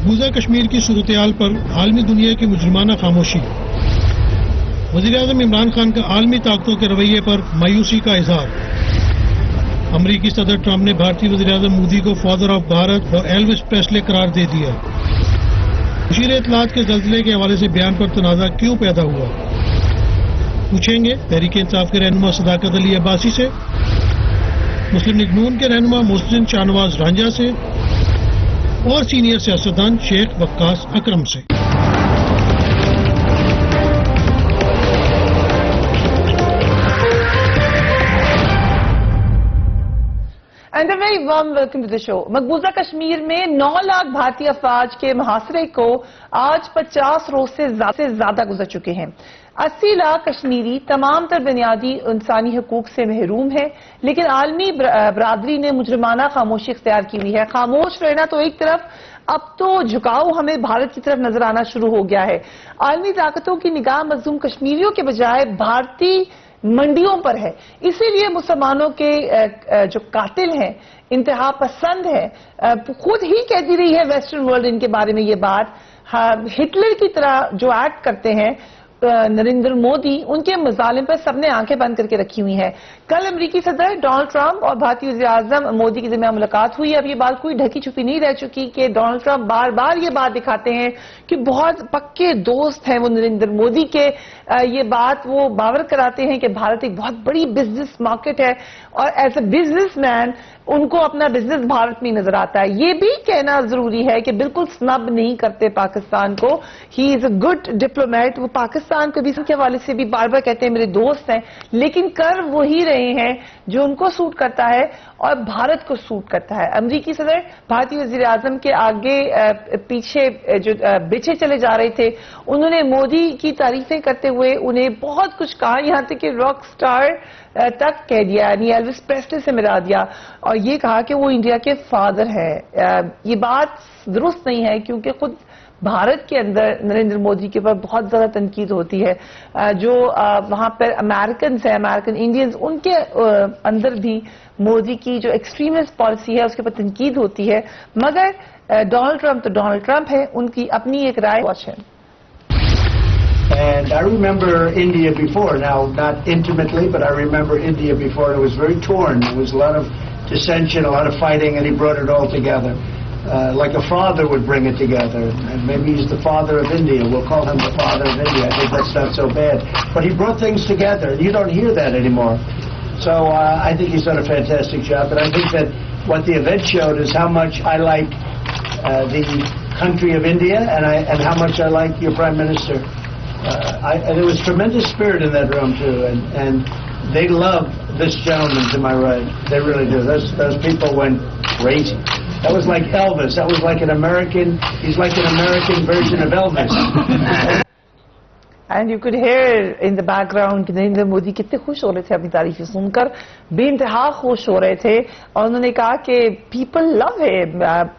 مقبوضہ کشمیر کی صورتحال پر عالمی دنیا کی مجرمانہ خاموشی. وزیراعظم عمران خان کا عالمی طاقتوں کے رویے پر مایوسی کا اظہار. امریکی صدر ٹرمپ نے بھارتی وزیراعظم مودی کو فادر آف بھارت اور ایلوس پریسلے قرار دے دیا. مشیر اطلاعات کے زلزلے کے حوالے سے بیان پر تنازع کیوں پیدا ہوا؟ پوچھیں گے تحریک انصاف کے رہنما صداقت علی عباسی سے، مسلم لیگ نون کے رہنما محسن شاہ نواز رانجھا سے اور سینئر سیاستدان شیخ وقاص اکرم سے. And a very warm welcome to the show. مقبوضہ کشمیر میں 9 لاکھ بھارتی افواج کے محاصرے کو آج 50 روز سے زیادہ گزر چکے ہیں. 80 لاکھ کشمیری تمام تر بنیادی انسانی حقوق سے محروم ہے، لیکن عالمی برادری نے مجرمانہ خاموشی اختیار کی ہوئی ہے. خاموش رہنا تو ایک طرف، اب تو جھکاؤ ہمیں بھارت کی طرف نظر آنا شروع ہو گیا ہے. عالمی طاقتوں کی نگاہ مظلوم کشمیریوں کے بجائے بھارتی منڈیوں پر ہے. اسی لیے مسلمانوں کے جو قاتل ہیں، انتہا پسند ہیں، خود ہی کہتی رہی ہے ویسٹرن ورلڈ ان کے بارے میں یہ بات. ہٹلر کی طرح جو ایکٹ کرتے ہیں نریندر مودی، ان کے مظالم پر سب نے آنکھیں بند کر کے رکھی ہوئی ہیں. کل امریکی صدر ڈونلڈ ٹرمپ اور بھارتی وزیر اعظم مودی کے درمیان ملاقات ہوئی. اب یہ بات کوئی ڈھکی چھپی نہیں رہ چکی کہ ڈونلڈ ٹرمپ بار بار یہ بات دکھاتے ہیں کہ بہت پکے دوست ہیں وہ نریندر مودی کے. یہ بات وہ باور کراتے ہیں کہ بھارت ایک بہت بڑی بزنس مارکیٹ ہے اور ایز اے بزنس مین ان کو اپنا بزنس بھارت میں نظر آتا ہے. یہ بھی کہنا ضروری ہے کہ بالکل سنب نہیں کرتے پاکستان کو. ہی از اے گڈ ڈپلومیٹ. وہ پاکستان کو بھی اس کے حوالے سے بھی بار بار کہتے ہیں میرے دوست ہیں، لیکن کر وہی رہے ہیں جو ان کو سوٹ کرتا ہے اور بھارت کو سوٹ کرتا ہے. امریکی صدر بھارتی وزیر اعظم کے آگے پیچھے جو بچھے چلے جا رہے تھے، انہوں نے مودی کی تعریفیں کرتے ہوئے انہیں بہت کچھ کہا، یہاں تک کہ راک سٹار تک کہہ دیا، یعنی ایلوس پریسلے سے ملا دیا اور یہ کہا کہ وہ انڈیا کے فادر ہے. یہ بات درست نہیں ہے کیونکہ خود بھارت کے اندر نریندر مودی کے اوپر بہت زیادہ تنقید ہوتی ہے. جو وہاں پر امریکنز ہیں، امریکن انڈینز، ان کے اندر بھی مودی کی جو ایکسٹریمسٹ پالیسی ہے اس کے اوپر تنقید ہوتی ہے. مگر ڈونلڈ ٹرمپ تو ڈونلڈ ٹرمپ ہے، ان کی اپنی ایک رائے ہے. And I remember India before, now not intimately, but I remember India before. It was very torn. There was a lot of dissension, a lot of fighting, and he brought it all together. Like a father would bring it together. And maybe he's the father of India. We'll call him the father of India. I think that's not so bad. But he brought things together. You don't hear that anymore. So I think he's done a fantastic job. And I think that what the event showed is how much I like the country of India and how much I like your Prime Minister. And there was tremendous spirit in that room too, and they love this gentleman to my right. They really do. Those people went crazy. That was like Elvis. That was like an American. He's like an American version of Elvis. And you could here in the back ground کہ نریندر مودی کتنے خوش ہو رہے تھے اپنی تعریفیں سن کر، بے انتہا خوش ہو رہے تھے. اور انہوں نے کہا کہ پیپل لو ہے،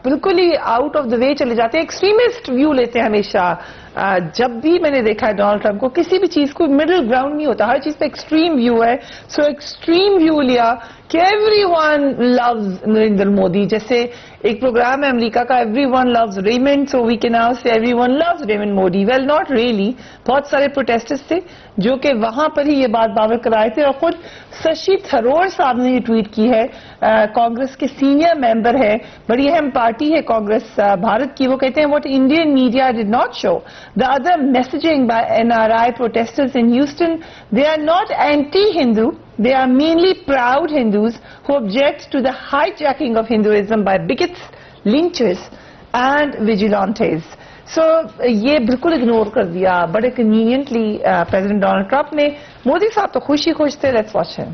بالکل ہی آؤٹ آف دا وے چلے جاتے ہیں، ایکسٹریمسٹ ویو لیتے ہیں ہمیشہ. جب بھی میں نے دیکھا ہے ڈونلڈ ٹرمپ کو، کسی بھی چیز کو مڈل گراؤنڈ نہیں ہوتا، ہر چیز پہ ایکسٹریم ویو ہے. سو ایکسٹریم ویو لیا کہ everyone loves Narendra Modi. جیسے ایک پروگرام ہے امریکہ کا، everyone loves Raymond, so we can now say everyone loves Raymond Modi. Well not really. بہت سارے پروٹیسٹرز تھے جو کہ وہاں پر ہی یہ بات باور کرائے تھے. اور خود ششی تھرور صاحب نے یہ ٹویٹ کی ہے، کانگریس کے سینئر ممبر ہے، بڑی اہم پارٹی ہے کانگریس بھارت کی. وہ کہتے ہیں what Indian media did not show the other messaging by NRI protesters in Houston. They are not anti-Hindu. They are mainly proud Hindus who object to the hijacking of Hinduism by bigots, lynchers and vigilantes. سو یہ بالکل ignore کر دیا بڑے conveniently president Donald Trump نے. مودی صاحب تو خوش تھے. لیٹس واچ ہم.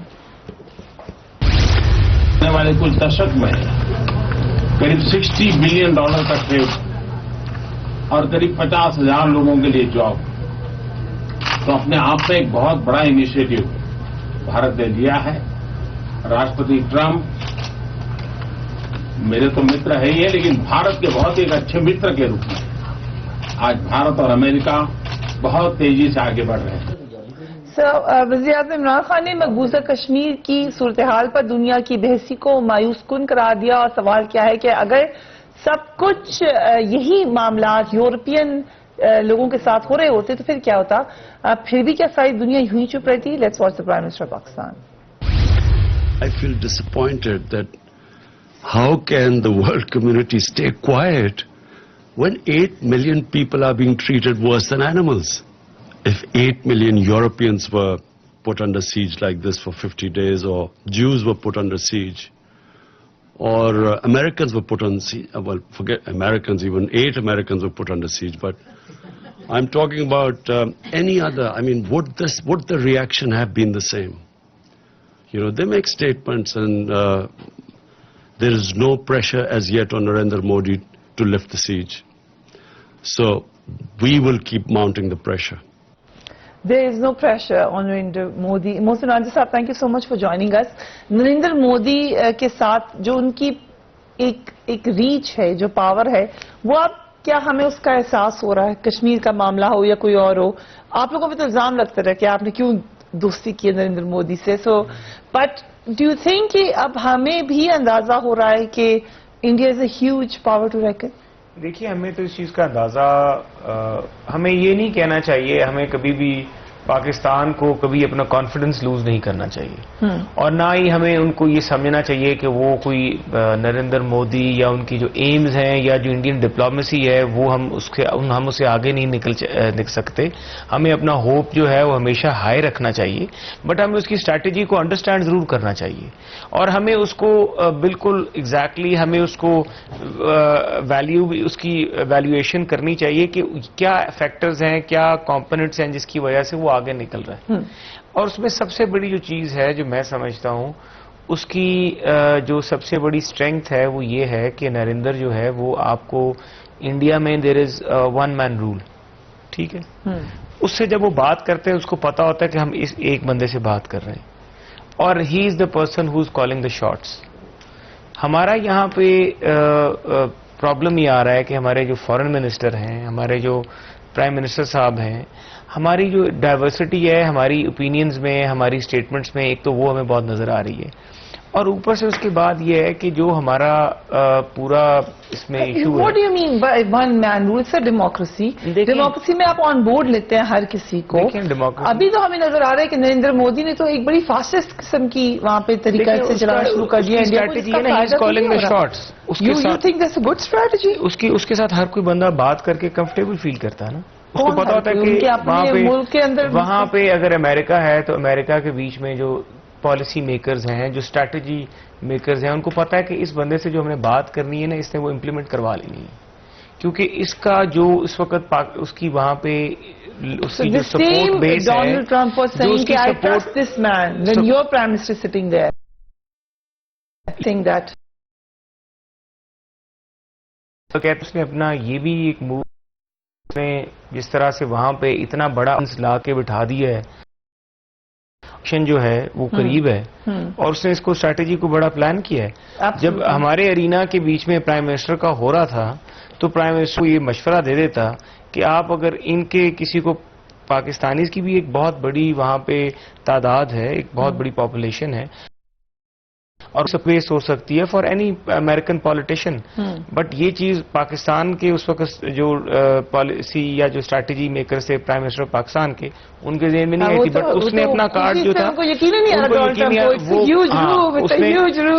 آنے والے کچھ دشک میں قریب $60 بلین کا ٹریڈ اور قریب 50,000 لوگوں کے لیے جاب، تو اپنے آپ میں ایک بہت بڑا انیشیٹو بھارت نے لیا ہے. راشٹرپتی ٹرمپ میرے تو متر ہے ہی ہے، لیکن بھارت کے بہت ایک اچھے متر کے روپ میں آج بھارت اور امریکہ بہت تیزی سے آگے بڑھ رہے ہیں. وزیر اعظم عمران خان نے مقبوضہ کشمیر کی صورتحال پر دنیا کی بحثی کو مایوس کن قرار دیا اور سوال کیا ہے کہ اگر سب کچھ یہی معاملات یورپین لوگوں کے ساتھ ہو رہے ہوتے تو پھر کیا ہوتا؟ پھر بھی کیا ساری دنیا یوں ہی چپ رہتی؟ Let's watch the Prime Minister of Pakistan. I feel disappointed that how can the world community stay quiet when 8 million people are being treated worse than animals? If 8 million Europeans were put under siege like this for 50 days, or Jews were put under siege, or Americans were put on siege, well, forget Americans, even 8 Americans were put under siege, but I'm talking about any other, I mean, would the reaction have been the same? You know, they make statements and there is no pressure as yet on Narendra Modi to lift the siege. So we will keep mounting the pressure. There is no pressure on Narendra Modi. Mohsin Ranjan Sahab, thank you so much for joining us. Narendra Modi کے ساتھ جو ان کی ایک reach ہے, جو power ہے, وہ اب کیا ہمیں اس کا احساس ہو رہا ہے؟ کشمیر کا معاملہ ہو یا کوئی اور ہو, آپ لوگوں پہ تو الزام لگتا رہا کہ آپ نے کیوں دوستی کی نریندر مودی سے. So but do you think کہ اب ہمیں بھی اندازہ ہو رہا ہے کہ India is a huge power to reckon? دیکھیے, ہمیں تو اس چیز کا اندازہ, ہمیں یہ نہیں کہنا چاہیے, ہمیں کبھی بھی پاکستان کو کبھی اپنا کانفیڈنس لوز نہیں کرنا چاہیے, اور نہ ہی ہمیں ان کو یہ سمجھنا چاہیے کہ وہ کوئی نریندر مودی یا ان کی جو ایمز ہیں یا جو انڈین ڈپلومیسی ہے وہ ہم اسے آگے نہیں نکل سکتے. ہمیں اپنا ہوپ جو ہے وہ ہمیشہ ہائی رکھنا چاہیے, بٹ ہمیں اس کی اسٹریٹجی کو انڈرسٹینڈ ضرور کرنا چاہیے, اور ہمیں اس کو بالکل ایگزیکٹلی ہمیں اس کو اس کی ویلیویشن کرنی چاہیے کہ کیا فیکٹرز ہیں, کیا کمپوننٹس ہیں جس کی وجہ سے وہ آگے نکل رہا ہے. اور اس میں سب سے بڑی جو چیز ہے جو میں سمجھتا ہوں, اس کی جو سب سے بڑی اسٹرینگتھ ہے وہ یہ ہے کہ نریندر جو ہے وہ آپ کو انڈیا میں دیر از ون مین رول, ٹھیک ہے, اس سے جب وہ بات کرتے ہیں اس کو پتا ہوتا ہے کہ ہم اس ایک بندے سے بات کر رہے ہیں, اور he is the person who is calling the shots. ہمارا یہاں پہ پرابلم یہ آ رہا ہے کہ ہمارے جو فارن منسٹر ہیں, ہمارے جو پرائم منسٹر صاحب ہیں, ہماری جو ڈائیورسٹی ہے ہماری اوپینینز میں, ہماری اسٹیٹمنٹس میں, ایک تو وہ ہمیں بہت نظر آ رہی ہے, اور اوپر سے اس کے بعد یہ ہے کہ جو ہمارا پورا اس میں ایشو ہے. What do you mean by one man rule? It's a democracy. Democracy میں آپ آن بورڈ لیتے ہیں ہر کسی کو. ابھی تو ہمیں نظر آ رہا ہے کہ نریندر مودی نے تو ایک بڑی فاسٹسٹ قسم کی وہاں پہ طریقہ سے چلانا شروع کر دیا. You think that's a good strategy? اس کے ساتھ ہر کوئی بندہ بات کر کے کمفرٹیبل فیل کرتا ہے نا. اس کو پتا ہوتا ہے کہ وہاں پہ اگر امریکہ ہے تو امریکہ کے بیچ میں جو پالیسی میکرز ہیں, جو اسٹریٹجی میکرز ہیں, ان کو پتا ہے کہ اس بندے سے جو ہم نے بات کرنی ہے نا, اس نے وہ امپلیمنٹ کروا لینی ہے, کیونکہ اس کا جو اس وقت اس کی وہاں پہ اس کی جو سپورٹ بیس ہے. ڈونلڈ ٹرمپ واز سیئنگ کہ I trust this man when your prime minister is sitting there. I think that تو کہتے اس نے اپنا یہ بھی ایک موو نے جس طرح سے وہاں پہ اتنا بڑا لا کے بٹھا دیا ہے, جو ہے وہ قریب ہے, اور اس نے اس کو اسٹریٹجی کو بڑا پلان کیا ہے. جب ہمارے ارینا کے بیچ میں پرائم منسٹر کا ہو رہا تھا تو پرائم منسٹر کو یہ مشورہ دے دیتا کہ آپ اگر ان کے کسی کو, پاکستانیز کی بھی ایک بہت بڑی وہاں پہ تعداد ہے, ایک بہت بڑی پاپولیشن ہے, اور سپیس ہو سکتی ہے for any American politician, but یہ چیز پاکستان کے اس وقت جو پالیسی یا جو اسٹریٹجی میکر سے پرائم منسٹر پاکستان کے, ان کے ذہن میں نہیں آئی تھی, بٹ اس نے اپنا کارڈ جو تھا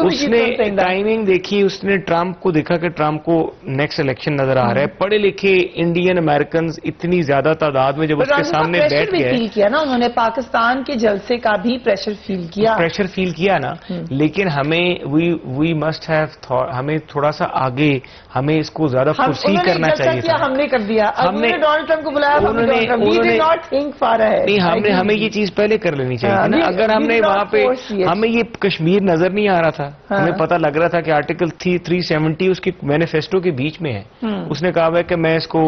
اس نے ٹائمنگ دیکھی, اس نے ٹرمپ کو دیکھا کہ ٹرمپ کو نیکسٹ الیکشن نظر آ رہا ہے, پڑھے لکھے انڈین امریکنز اتنی زیادہ تعداد میں جب اس کے سامنے بیٹھ گئے نا, انہوں نے پاکستان کے جلسے کا بھی پریشر فیل کیا نا. لیکن وی مسٹ ہیو, ہمیں تھوڑا سا آگے, ہمیں اس کو زیادہ پرسیو کرنا چاہیے تھا. ہم نے کر دیا, ہم نے ڈونلڈ ٹرمپ کو بلایا, ہمیں یہ چیز پہلے کر لینی چاہیے تھی نا. اگر ہم نے وہاں پہ, ہمیں یہ کشمیر نظر نہیں آ رہا تھا, ہمیں پتہ لگ رہا تھا کہ آرٹیکل 370 اس کے مینیفیسٹو کے بیچ میں ہے. اس نے کہا ہے کہ میں اس کو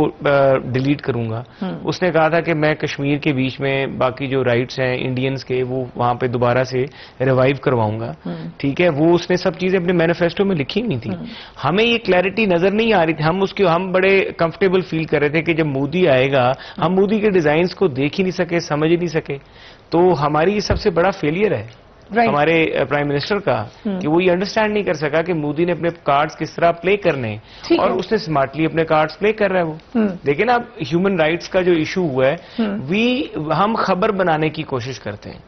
ڈیلیٹ کروں گا. اس نے کہا تھا کہ میں کشمیر کے بیچ میں باقی جو رائٹس ہیں انڈینز کے وہ وہاں پہ دوبارہ سے ریوائیو کرواؤں گا, ٹھیک ہے. وہ اس نے سب چیزیں اپنے مینیفیسٹو میں لکھی نہیں تھی. ہمیں یہ کلیئرٹی نظر نہیں آ رہی تھی, ہم بڑے کمفرٹیبل فیل کر رہے تھے کہ جب مودی آئے گا, ہم مودی کے ڈیزائنز کو دیکھ ہی نہیں سکے, سمجھ ہی نہیں سکے, تو ہماری یہ سب سے بڑا فیلئر ہے. ہمارے پرائم منسٹر کا کہ وہ یہ انڈرسٹینڈ نہیں کر سکا کہ مودی نے اپنے کارڈز کس طرح پلے کرنے اور اس نے اسمارٹلی اپنے کارڈز پلے کر رہا ہے وہ. دیکھیں نا اب ہیومن رائٹس کا جو ایشو ہوا ہے ہم خبر بنانے کی کوشش کرتے ہیں.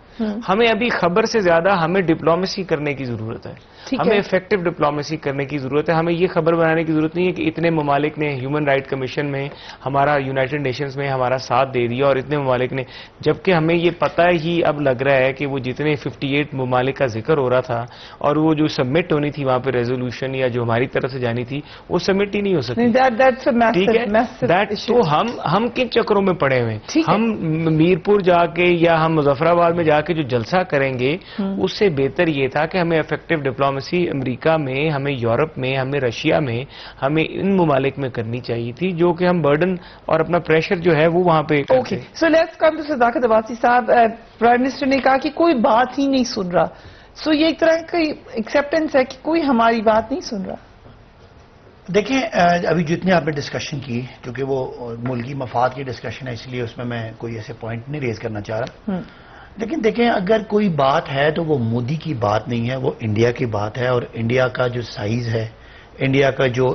ہمیں ابھی خبر سے زیادہ ہمیں ڈپلومیسی کرنے کی ضرورت ہے. ہمیں افیکٹو ڈپلومیسی کرنے کی ضرورت ہے. ہمیں یہ خبر بنانے کی ضرورت نہیں ہے کہ اتنے ممالک نے ہیومن رائٹ کمیشن میں ہمارا یونائٹڈ نیشنز میں ہمارا ساتھ دے دیا اور اتنے ممالک نے, جبکہ ہمیں یہ پتہ ہی اب لگ رہا ہے کہ وہ جتنے 58 ممالک کا ذکر ہو رہا تھا اور وہ جو سبمٹ ہونی تھی وہاں پہ ریزولوشن یا جو ہماری طرف سے جانی تھی وہ سبمٹ ہی نہیں ہو سکتی. ٹھیک ہے, تو ہم کن چکروں میں پڑے ہوئے ہیں. ہم میرپور جا کے یا ہم مظفر آباد میں جا کے جو جلسہ کریں گے اس سے بہتر یہ تھا کہ ہمیں افیکٹو ڈپلومیسی امریکہ میں, ہمیں یورپ میں, ہمیں رشیا میں, ہمیں ان ممالک میں کرنی چاہیے تھی جو کہ ہم برڈن اور اپنا پریشر جو ہے وہ وہاں پہ. Okay, so let's come to Sadaqat Abbasi صاحب. پرائم منسٹر نے کہا کہ کوئی بات ہی نہیں سن رہا. سو یہ ایک طرح کی ایکسیپٹنس ہے کہ کوئی ہماری بات نہیں سن رہا. دیکھیں ابھی جتنے آپ نے ڈسکشن کی, کیونکہ وہ ملکی مفاد کی ڈسکشن ہے اس لیے اس میں کوئی ایسے پوائنٹ نہیں ریز کرنا چاہ رہا. لیکن دیکھیں اگر کوئی بات ہے تو وہ مودی کی بات نہیں ہے, وہ انڈیا کی بات ہے. اور انڈیا کا جو سائز ہے, انڈیا کا جو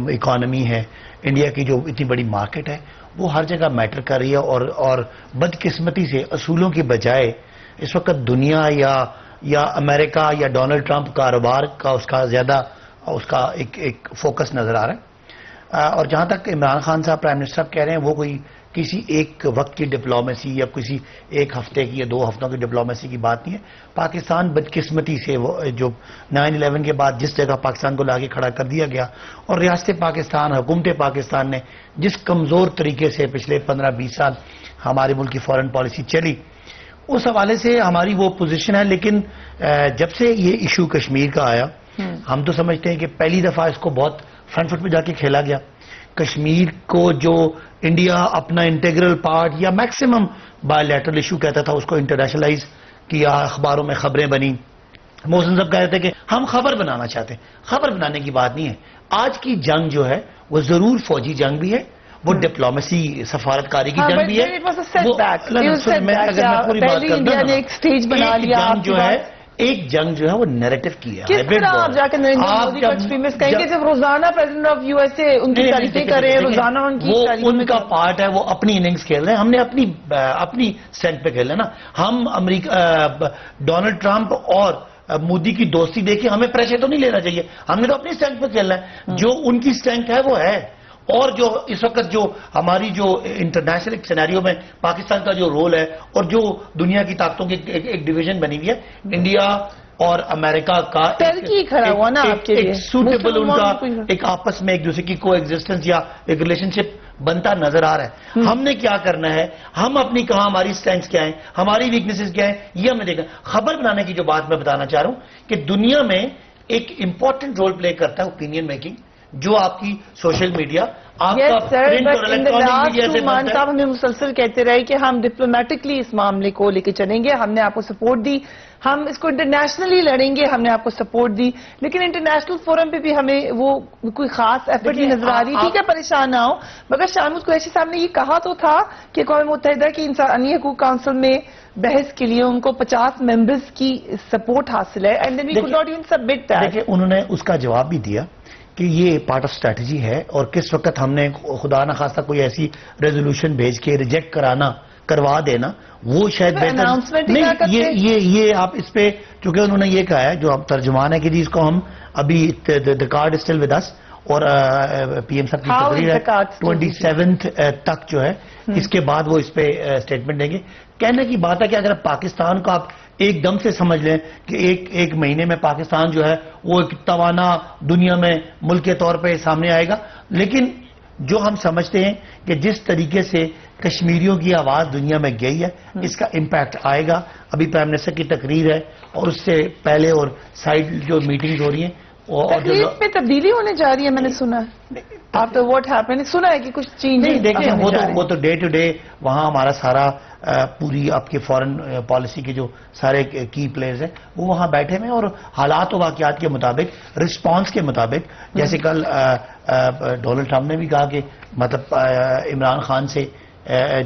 اکانومی ہے, انڈیا کی جو اتنی بڑی مارکیٹ ہے, وہ ہر جگہ میٹر کر رہی ہے. اور بدقسمتی سے اصولوں کی بجائے اس وقت دنیا یا امریکہ یا ڈونلڈ ٹرمپ کاروبار کا اس کا ایک فوکس نظر آ رہا ہے. اور جہاں تک عمران خان صاحب پرائم منسٹر کہہ رہے ہیں وہ کوئی کسی ایک وقت کی ڈپلومیسی یا کسی ایک ہفتے کی یا 2 ہفتوں کی ڈپلومیسی کی بات نہیں ہے. پاکستان بدقسمتی سے وہ جو 9/11 کے بعد جس جگہ پاکستان کو لاگے کھڑا کر دیا گیا اور ریاست پاکستان, حکومت پاکستان نے جس کمزور طریقے سے پچھلے 15-20 سال ہمارے ملک کی فورن پالیسی چلی, اس حوالے سے ہماری وہ پوزیشن ہے. لیکن جب سے یہ ایشو کشمیر کا آیا ہم تو سمجھتے ہیں کہ پہلی دفعہ اس کو بہت فرنٹ فٹ پہ جا کے کھیلا گیا. کشمیر کو جو انڈیا اپنا انٹیگرل پارٹ یا میکسیمم بائی لیٹرل ایشو کہتا تھا اس کو انٹرنیشنلائز کیا, اخباروں میں خبریں بنی. محسن صاحب کہتے تھے کہ ہم خبر بنانا چاہتے ہیں. خبر بنانے کی بات نہیں ہے. آج کی جنگ جو ہے وہ ضرور فوجی جنگ بھی ہے, وہ ڈپلومیسی سفارتکاری کی جنگ بھی ہے. اگر میں پوری بات کرتا ہوں, ایک جنگ جو ہے وہ نیریٹو کی ہے. کس طرح آپ جا کے نریندر مودی کو ایکسٹریمسٹ کہیں گے جب روزانہ president of U S A ان کی تعریفیں کر رہے ہیں, روزانہ ان کی تعریفیں, ان کا پارٹ ہے, وہ اپنی اننگز کھیل رہے ہیں. ہم نے اپنی سینٹ پہ کھیلنا ہے نا. ہم امریکہ ڈونلڈ ٹرمپ اور مودی کی دوستی دیکھیں, ہمیں پریشر تو نہیں لینا چاہیے. ہم نے تو اپنی سینٹ پہ کھیلنا ہے. جو ان کی سینٹ ہے وہ ہے. اور جو اس وقت جو ہماری جو انٹرنیشنل سینیریو میں پاکستان کا جو رول ہے اور جو دنیا کی طاقتوں کی ایک ڈویژن بنی ہوئی ہے, انڈیا اور امریکہ کا ایک سوٹیبل ان کا ایک آپس میں ایک دوسرے کی کو ایگزسٹنس یا ایک ریلیشن شپ بنتا نظر آ رہا ہے. ہم نے کیا کرنا ہے, ہم اپنی کہاں ہماری اسٹرینگس کیا ہیں, ہماری ویکنیسز کیا ہیں, یہ ہم نے دیکھا. خبر بنانے کی جو بات میں بتانا چاہ رہا ہوں کہ دنیا میں ایک امپورٹنٹ رول پلے کرتا ہے اوپینین میکنگ, جو آپ کی سوشل میڈیا, آپ کا پرنٹ اور الیکٹرانک میڈیا سے بنتا ہے. صاحب ہمیں مسلسل کہتے رہے کہ ہم ڈپلومیٹکلی اس معاملے کو لے کے چلیں گے, ہم نے آپ کو سپورٹ دی, ہم اس کو انٹرنیشنلی لڑیں گے, ہم نے آپ کو سپورٹ دی. لیکن انٹرنیشنل فورم پہ بھی ہمیں وہ کوئی خاص ایفرٹ نہیں نظر آ رہی. ٹھیک ہے, پریشان نہ ہو, مگر شاہمود قریشی صاحب نے یہ کہا تو تھا کہ اقوام متحدہ کی انسانی حقوق کونسل میں بحث کے لیے ان کو 50 ممبرز کی سپورٹ حاصل ہے. And then we could not even submit that. دیکھیں انہوں نے اس کا جواب بھی دیا کہ یہ پارٹ آف اسٹریٹجی ہے, اور کس وقت ہم نے خدا نہ خواستہ کوئی ایسی ریزولوشن بھیج کے ریجیکٹ کروا دینا وہ شاید بہتر نہیں. یہ آپ اس پہ, چونکہ انہوں نے یہ کہا ہے جو اب ترجمان ہے کہ جی اس کو ہم ابھی the card is still with us, اور پی ایم صاحب کی تقریر ہے 27 تک جو ہے, اس کے بعد وہ اس پہ اسٹیٹمنٹ دیں گے. کہنے کی بات ہے کہ اگر پاکستان کو آپ ایک دم سے سمجھ لیں کہ ایک مہینے میں پاکستان جو ہے وہ ایک توانا دنیا میں ملک کے طور پہ سامنے آئے گا, لیکن جو ہم سمجھتے ہیں کہ جس طریقے سے کشمیریوں کی آواز دنیا میں گئی ہے اس کا امپیکٹ آئے گا. ابھی پرائم منسٹر کی تقریر ہے اور اس سے پہلے اور سائیڈ جو میٹنگز ہو رہی ہیں, تقریر میں تبدیلی ہونے جا رہی ہے, میں نے سنا ہے آفٹر واٹ ہیپن, سنا ہے کہ کچھ چینج. نہیں دیکھیں وہ تو ڈے ٹو ڈے وہاں ہمارا سارا پوری آپ کے فورن پالیسی کے جو سارے کی پلیئرز ہیں وہ وہاں بیٹھے ہیں, اور حالات و واقعات کے مطابق, رسپانس کے مطابق, جیسے کل ڈونلڈ ٹرمپ نے بھی کہا کہ مطلب عمران خان سے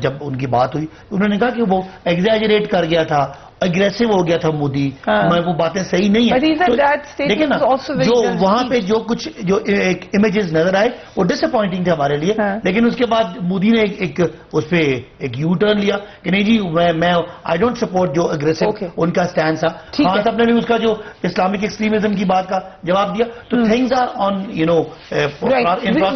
جب ان کی بات ہوئی انہوں نے کہا کہ وہ ایگزیجریٹ کر گیا تھا, اگریسو ہو گیا تھا مودی, میں وہ باتیں صحیح نہیں But he said ہیں. that statement دیکھیں نا, was also very جو well وہاں پہ received. جو کچھ جو ایک امیجز نظر آئے وہ ڈس اپوائنٹنگ تھے ہمارے لیے, لیکن اس کے بعد مودی نے ایک اس پہ ایک یو ٹرن لیا کہ نہیں جی میں آئی ڈونٹ سپورٹ جو اگریسو ان کا اسٹینڈ تھا. خان صاحب نے بھی اس کا جو اسلامک ایکسٹریمزم کی بات کا جواب دیا. تو things are on you know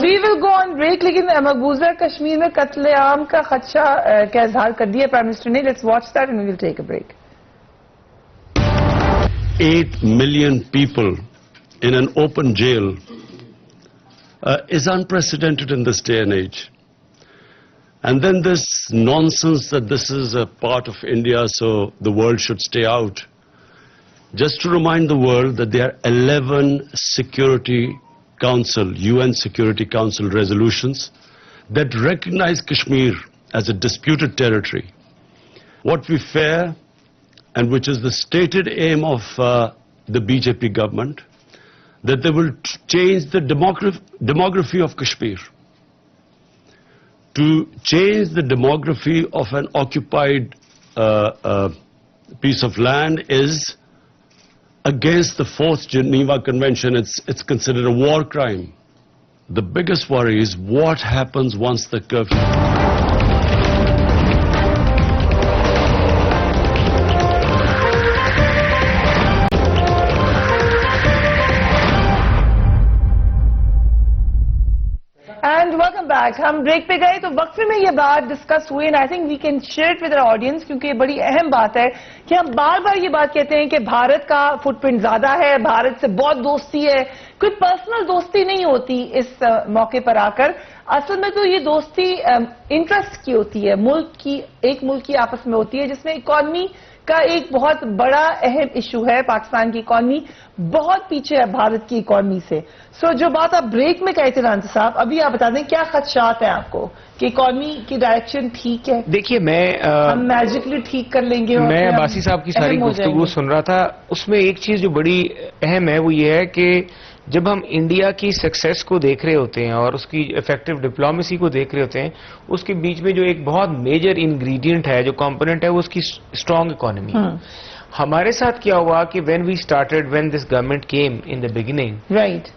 we will go on break. لیکن مقبوضہ کشمیر میں قتل عام کا خدشہ کا اظہار کر دیا پرائم منسٹر نے. Let's watch that and we will take a break. 8 million people in an open jail is unprecedented in this day and age. And then this nonsense that this is a part of India, so the world should stay out. Just to remind the world that there are 11 Security Council, UN Security Council resolutions that recognize Kashmir as a disputed territory. What we fear, and which is the stated aim of the BJP government, that they will change the demography of Kashmir. To change the demography of an occupied piece of land is against the 4th Geneva Convention. It's considered a war crime. The biggest worry is what happens once the curfew... welcome back. ہم break پہ گئے تو وقفے میں یہ بات discuss ہوئی, and I think we can share it with our audience, کیونکہ یہ بڑی اہم بات ہے کہ ہم بار بار یہ بات کہتے ہیں کہ بھارت کا فٹ پرنٹ زیادہ ہے, بھارت سے بہت دوستی ہے. کوئی پرسنل دوستی نہیں ہوتی اس موقع پر آ کر. اصل میں تو یہ دوستی انٹرسٹ کی ہوتی ہے, ایک ملک کی آپس میں ہوتی ہے, جس میں اکانومی کا ایک بہت بڑا اہم ایشو ہے. پاکستان کی اکانومی بہت پیچھے ہے بھارت کی اکانومی سے. سو جو بات آپ بریک میں کہتے رانجی صاحب, ابھی آپ بتا دیں کیا خدشات ہیں آپ کو کہ اکانومی کی ڈائریکشن ٹھیک ہے؟ دیکھیے میں ہم میجکلی ٹھیک کر لیں گے. میں عباسی صاحب کی ساری گفتگو سن رہا تھا, اس میں ایک چیز جو بڑی اہم ہے وہ یہ ہے کہ جب ہم انڈیا کی سکسیس کو دیکھ رہے ہوتے ہیں اور اس کی ایفیکٹو ڈپلومیسی کو دیکھ رہے ہوتے ہیں, اس کے بیچ میں جو ایک بہت میجر انگریڈینٹ ہے, جو کمپوننٹ ہے, وہ اس کی اسٹرانگ اکانومی. ہمارے ساتھ کیا ہوا کہ when this government came in the beginning,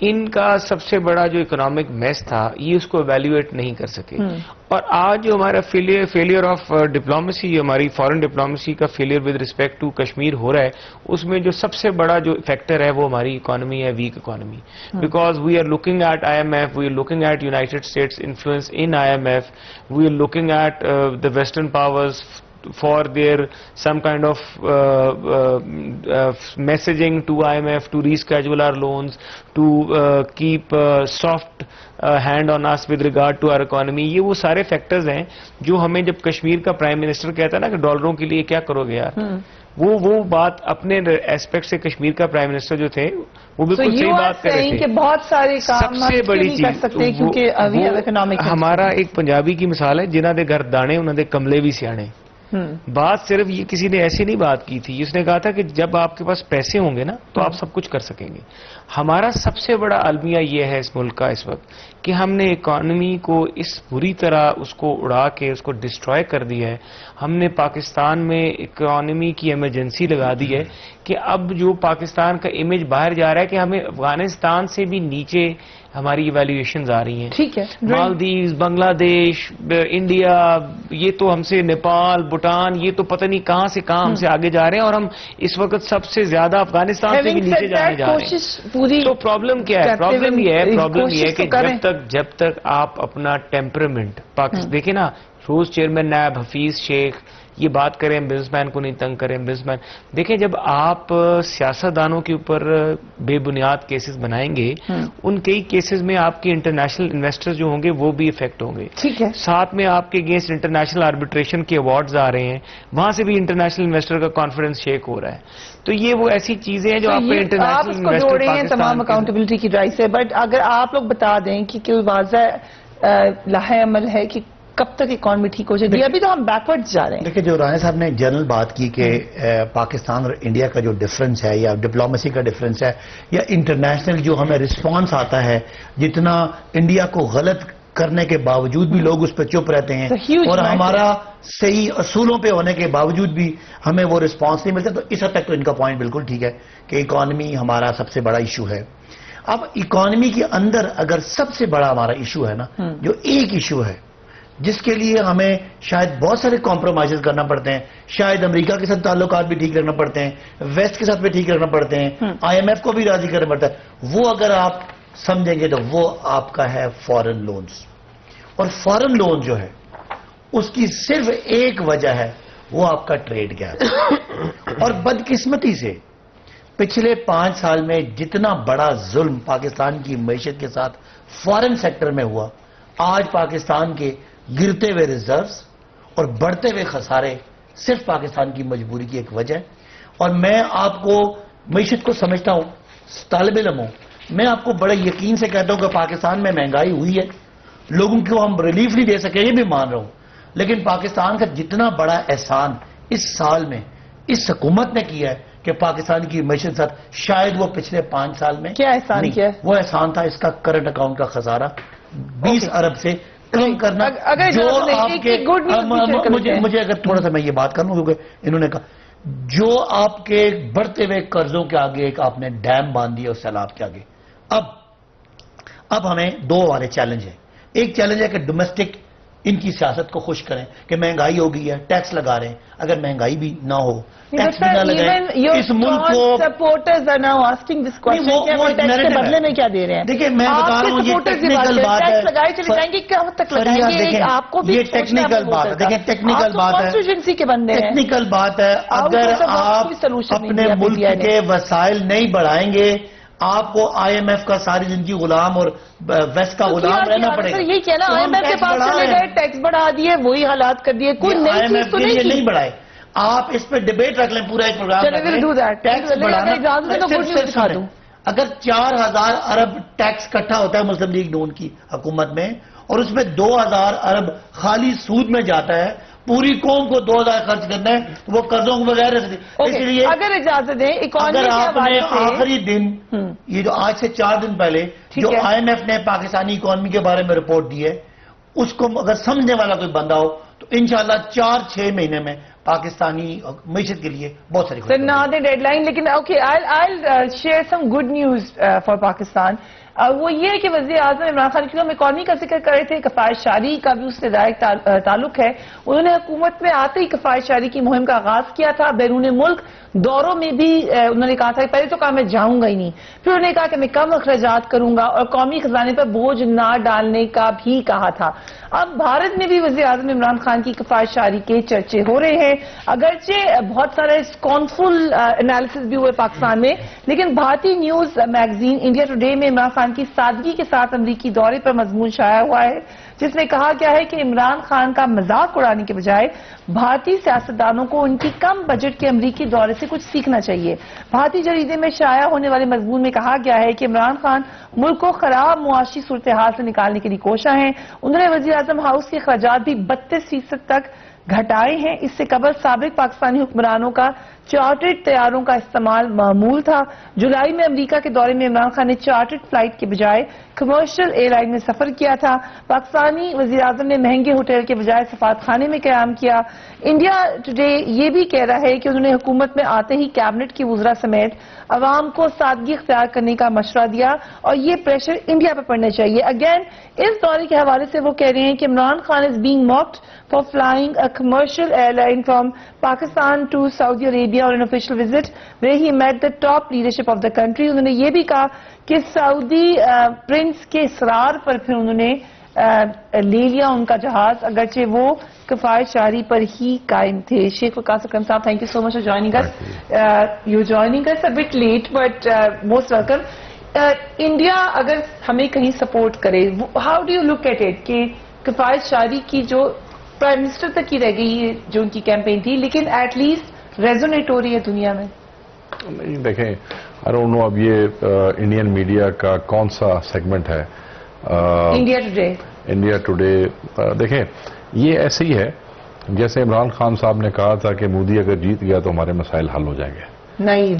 ان کا سب سے بڑا جو اکنامک میس تھا یہ اس کو ایویلیویٹ نہیں کر سکے. اور آج جو ہمارا فیلئر آف ڈپلومیسی, ہماری فارن ڈپلومیسی کا failure with respect to Kashmir ہو رہا ہے, اس میں جو سب سے بڑا جو فیکٹر ہے وہ ہماری اکانومی ہے, weak economy. Because we are looking at IMF, we are looking ایٹ United States influence in IMF, we are looking at the western powers for their some kind of messaging to IMF to reschedule our loans, to keep soft hand on us with regard to our economy. یہ وہ سارے factors ہیں جو ہمیں جب کشمیر کا prime minister کہتا ہے نا کہ ڈالروں کے لیے کیا کرو گے یار, وہ بات اپنے ایسپیکٹ سے کشمیر کا پرائم منسٹر جو تھے وہ بالکل صحیح بات کر رہے تھے. کہ بہت سارے کام سب سے بڑی چیز ہمارا ایک پنجابی کی مثال ہے, جنہاں دے گھر دانے انہاں دے کملے بھی سیانے. بات صرف یہ کسی نے ایسی نہیں بات کی تھی, اس نے کہا تھا کہ جب آپ کے پاس پیسے ہوں گے نا تو آپ سب کچھ کر سکیں گے. ہمارا سب سے بڑا المیہ یہ ہے اس ملک کا اس وقت کہ ہم نے اکانومی کو اس بری طرح اس کو اڑا کے اس کو ڈسٹروائے کر دیا ہے. ہم نے پاکستان میں اکانومی کی ایمرجنسی لگا دی ہے کہ اب جو پاکستان کا امیج باہر جا رہا ہے کہ ہمیں افغانستان سے بھی نیچے ہماری ایویلیویشنز آ رہی ہیں. ٹھیک ہے, مالدیوز, بنگلہ دیش, انڈیا, یہ تو ہم سے نیپال, بھوٹان, یہ تو پتہ نہیں کہاں سے کہاں ہم سے آگے جا رہے ہیں, اور ہم اس وقت سب سے زیادہ افغانستان سے بھی نیچے جانے جا رہے ہیں. تو پرابلم کیا ہے؟ پرابلم یہ ہے کہ جب تک آپ اپنا ٹیمپرمنٹ دیکھیں نا, روز چیئرمین نیب حفیظ شیخ یہ بات کریں بزنس مین کو نہیں تنگ کریں. بزنس مین دیکھیں, جب آپ سیاستدانوں کے اوپر بے بنیاد کیسز بنائیں گے, ان کئی کیسز میں آپ کے انٹرنیشنل انویسٹرز جو ہوں گے وہ بھی افیکٹ ہوں گے. ٹھیک ہے, ساتھ میں آپ کے اگینسٹ انٹرنیشنل آربیٹریشن کے ایوارڈز آ رہے ہیں, وہاں سے بھی انٹرنیشنل انویسٹر کا کانفیڈنس شیک ہو راہ ہے. تو یہ وہ ایسی چیزیں ہیں جو آپ کو انٹرنیشنل انویسٹر جوڑے ہیں تمام اکاؤنٹیبلٹی کی ڈرائیو سے. بٹ اگر آپ لوگ بتا دیں کہ کوئی واضح لاہ عمل ہے کہ کب تک اکانومی ٹھیک ہو جائے گی؟ ابھی تو ہم بیکورڈ جا رہے ہیں. دیکھیں, جو رانا صاحب نے جنرل بات کی کہ پاکستان اور انڈیا کا جو ڈفرنس ہے یا ڈپلومیسی کا ڈفرنس ہے یا انٹرنیشنل جو ہمیں رسپانس آتا ہے, جتنا انڈیا کو غلط کرنے کے باوجود بھی لوگ اس پہ چپ رہتے ہیں, اور ہمارا صحیح اصولوں پہ ہونے کے باوجود بھی ہمیں وہ رسپانس نہیں ملتا. تو اس حد تک تو ان کا پوائنٹ بالکل ٹھیک ہے کہ اکانومی ہمارا سب سے بڑا ایشو ہے. اب اکانومی کے اندر اگر سب سے بڑا ہمارا ایشو ہے نا, جو ایک ایشو ہے جس کے لیے ہمیں شاید بہت سارے کمپرومائزز کرنا پڑتے ہیں, شاید امریکہ کے ساتھ تعلقات بھی ٹھیک رکھنا پڑتے ہیں, ویسٹ کے ساتھ بھی ٹھیک رکھنا پڑتے ہیں, IMF کو بھی راضی کرنا پڑتا ہے, وہ اگر آپ سمجھیں گے تو وہ آپ کا ہے فارن لونز. اور فارن لون جو ہے اس کی صرف ایک وجہ ہے, وہ آپ کا ٹریڈ گیپ. اور بدقسمتی سے پچھلے 5 سال میں جتنا بڑا ظلم پاکستان کی معیشت کے ساتھ فارن سیکٹر میں ہوا, آج پاکستان کے گرتے ہوئے ریزروز اور بڑھتے ہوئے خسارے صرف پاکستان کی مجبوری کی ایک وجہ ہے. اور میں آپ کو معیشت کو سمجھتا ہوں, طالب علم ہوں, میں آپ کو بڑے یقین سے کہتا ہوں کہ پاکستان میں مہنگائی ہوئی ہے, لوگوں کو ہم ریلیف نہیں دے سکے, یہ بھی مان رہا ہوں, لیکن پاکستان کا جتنا بڑا احسان اس سال میں اس حکومت نے کیا ہے کہ پاکستان کی معیشت ساتھ, شاید وہ پچھلے 5 سال میں کیا احسان کیا ہے؟ وہ احسان تھا اس کا کرنٹ اکاؤنٹ کا خسارہ 20 ارب سے کم کرنا. جو آپ کے مجھے اگر تھوڑا سا میں یہ بات کروں, کیونکہ انہوں نے کہا جو آپ کے بڑھتے ہوئے قرضوں کے آگے ایک آپ نے ڈیم باندھ دیا اس سیلاب کے آگے. اب ہمیں 2 والے چیلنج ہیں. ایک چیلنج ہے کہ ڈومیسٹک ان کی سیاست کو خوش کریں کہ مہنگائی ہو گئی ہے, ٹیکس لگا رہے ہیں, اگر مہنگائی بھی نہ ہو, ٹیکس بھی نہ لگائیں, اس ملک کو supporters are now asking this question کہ وہ ٹیکس کے بدلے میں کیا دے رہے ہیں. دیکھیں میں بتا رہا ہوں, یہ ٹیکنیکل بات ہے, ٹیکس لگائے چلے جائیں گے, کیا تک لگائیں گے, آپ کو بھی یہ ٹیکنیکل بات ہے. دیکھیں ٹیکنیکل بات ہے, کانسٹیٹیوشنسی کے بندے ہیں, ٹیکنیکل بات ہے. اگر آپ اپنے ملک کے وسائل نہیں بڑھائیں گے, آپ کو IMF کا ساری زندگی غلام اور ویسٹ کا غلام رہنا پڑے گا. یہ کہنا IMF کے پاس چلے گئے, ٹیکس بڑھا دیے, وہی حالات کر دیے, کوئی نئی چیز تو نہیں بڑھائے. آپ اس پہ ڈیبیٹ رکھ لیں, پورا ایک پروگرام. ٹیکس بڑھانا, اگر 4000 ارب ٹیکس اکٹھا ہوتا ہے مسلم لیگ نون کی حکومت میں, اور اس میں 2000 ارب خالی سود میں جاتا ہے, پوری قوم کو 2000 خرچ کرنا ہے, تو وہ قرضوں کو بغیر رکھ دیں. اس لیے اگر اجازت دیں, اگر آپ نے آخری دن, یہ جو آج سے 4 دن پہلے جو IMF نے پاکستانی اکانومی کے بارے میں رپورٹ دی ہے, اس کو اگر سمجھنے والا کوئی بندہ ہو تو انشاءاللہ 4-6 مہینے میں پاکستانی معیشت کے لیے بہت ساری سر نہ دے ڈیڈ لائن, لیکن okay I'll share some good news for Pakistan. وہ یہ ہے کہ وزیر اعظم عمران خان, کیونکہ ہم اکانومی کا ذکر کر رہے تھے, کفایت شاری کا بھی اس سے ڈائریکٹ تعلق ہے. انہوں نے حکومت میں آتے ہی کفایت شاری کی مہم کا آغاز کیا تھا. بیرون ملک دوروں میں بھی انہوں نے کہا تھا, پہلے تو کہا میں جاؤں گا ہی نہیں, پھر انہوں نے کہا کہ میں کم اخراجات کروں گا, اور قومی خزانے پر بوجھ نہ ڈالنے کا بھی کہا تھا. اب بھارت میں بھی وزیر اعظم عمران خان کی کفایت شاری کے چرچے ہو رہے ہیں, اگرچہ بہت سارے کونفل انالیسس بھی ہوئے پاکستان میں, لیکن بھارتی نیوز میگزین انڈیا ٹوڈے میں عمران خان کی سادگی کے ساتھ امریکی دورے پر مضمون شائع ہوا ہے, جس میں کہا گیا ہے کہ عمران خان کا مذاق اڑانے کے بجائے بھارتی سیاستدانوں کو ان کی کم بجٹ کے امریکی دورے سے کچھ سیکھنا چاہیے. بھارتی جریدے میں شائع ہونے والے مضمون میں کہا گیا ہے کہ عمران خان ملک کو خراب معاشی صورتحال سے نکالنے کے لیے کوشاں ہیں. انہوں نے وزیر اعظم ہاؤس کے اخراجات بھی 32% تک گھٹائے ہیں. اس سے قبل سابق پاکستانی حکمرانوں کا چارٹرڈ طیاروں کا استعمال معمول تھا. جولائی میں امریکہ کے دورے میں عمران خان نے چارٹرڈ فلائٹ کے بجائے کمرشل ایئر لائن میں سفر کیا تھا. پاکستانی وزیر اعظم نے مہنگے ہوٹل کے بجائے سفارت خانے میں قیام کیا. انڈیا ٹوڈے یہ بھی کہہ رہا ہے کہ انہوں نے حکومت میں آتے ہی کیبنٹ کی وزراء سمیت عوام کو سادگی اختیار کرنے کا مشورہ دیا, اور یہ پریشر انڈیا پہ پڑنا چاہیے. اگین اس دورے کے حوالے سے وہ کہہ رہے ہیں کہ Imran Khan is being mocked for flying a commercial airline from Pakistan to Saudi Arabia on an official visit where he met the top leadership of the country. انہوں نے یہ بھی کہا کہ سعودی پرنس کے اصرار پر پھر انہوں نے لے لیا ان کا جہاز, اگرچہ وہ کفایت شاری پر ہی قائم تھے. شیخ وقاص اکرم صاحب, thank you so much for joining us. You're joining us a bit late but most welcome. India اگر ہمیں کہیں سپورٹ کرے, how do you look at it کہ کفایت شاری کی جو پرائم منسٹر تک ہی رہ گئی جو ان کی کیمپین تھی, لیکن ایٹ لیسٹ ریزونیٹ ہو رہی ہے دنیا میں؟ نہیں دیکھیں, I don't know اب یہ انڈین میڈیا کا کون سا سیگمنٹ ہے. انڈیا ٹوڈے دیکھیں یہ ایسے ہی ہے جیسے عمران خان صاحب نے کہا تھا کہ مودی اگر جیت گیا تو ہمارے مسائل حل ہو جائیں گے. نہیں,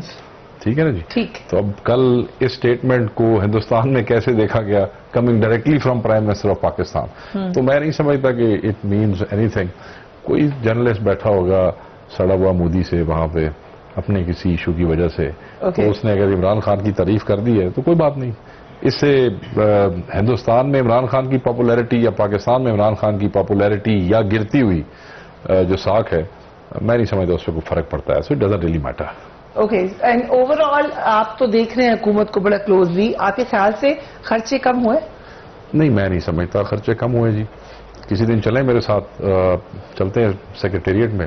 ٹھیک ہے نا جی. ٹھیک. تو اب کل اس اسٹیٹمنٹ کو ہندوستان میں کیسے دیکھا گیا coming directly from prime minister of Pakistan, تو میں نہیں سمجھتا کہ اٹ مینز اینی تھنگ. کوئی جرنلسٹ بیٹھا ہوگا سڑا ہوا مودی سے وہاں پہ اپنے کسی ایشو کی وجہ سے, تو اس نے اگر عمران خان کی تعریف کر دی ہے تو کوئی بات نہیں. اس سے ہندوستان میں عمران خان کی پاپولیرٹی یا پاکستان میں عمران خان کی پاپولیرٹی یا گرتی ہوئی جو ساکھ ہے, میں نہیں سمجھتا اس پہ کوئی فرق پڑتا ہے. So it doesn't really metre. Okay. And over all آپ تو دیکھ رہے ہیں حکومت کو بڑا کلوزلی, آپ کے خیال سے خرچے کم ہوئے؟ نہیں, میں نہیں سمجھتا خرچے کم ہوئے جی. کسی دن چلیں میرے ساتھ, چلتے ہیں سیکریٹریٹ میں.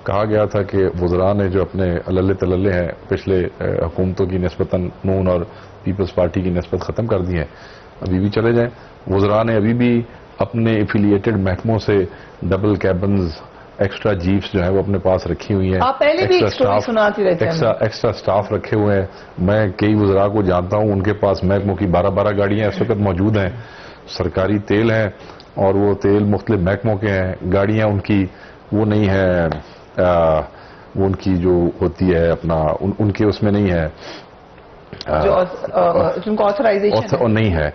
کہا گیا تھا کہ وزراء نے جو اپنے اللہ تللے ہیں پچھلے حکومتوں کی نسبتاً نون اور پیپلز پارٹی کی نسبت ختم کر دی ہیں. ابھی بھی چلے جائیں. وزراء نے ابھی بھی اپنے ایفیلیٹڈ محکموں سے ڈبل کیبنز, ایکسٹرا جیپس جو ہیں وہ اپنے پاس رکھی ہوئی ہیں. آپ پہلے بھی ایک سٹوری سناتی رہتے ہیں. ایکسٹرا سٹاف رکھے ہوئے ہیں. میں کئی وزراء کو جانتا ہوں, ان کے پاس محکموں کی 12 گاڑیاں اس وقت موجود ہیں. سرکاری تیل ہیں اور وہ تیل مختلف محکموں کے ہیں. گاڑیاں ان کی وہ نہیں ہے, وہ ان کی جو ہوتی ہے اپنا ان کے اس میں نہیں ہے, جن کو آتھرائزیشن نہیں ہے.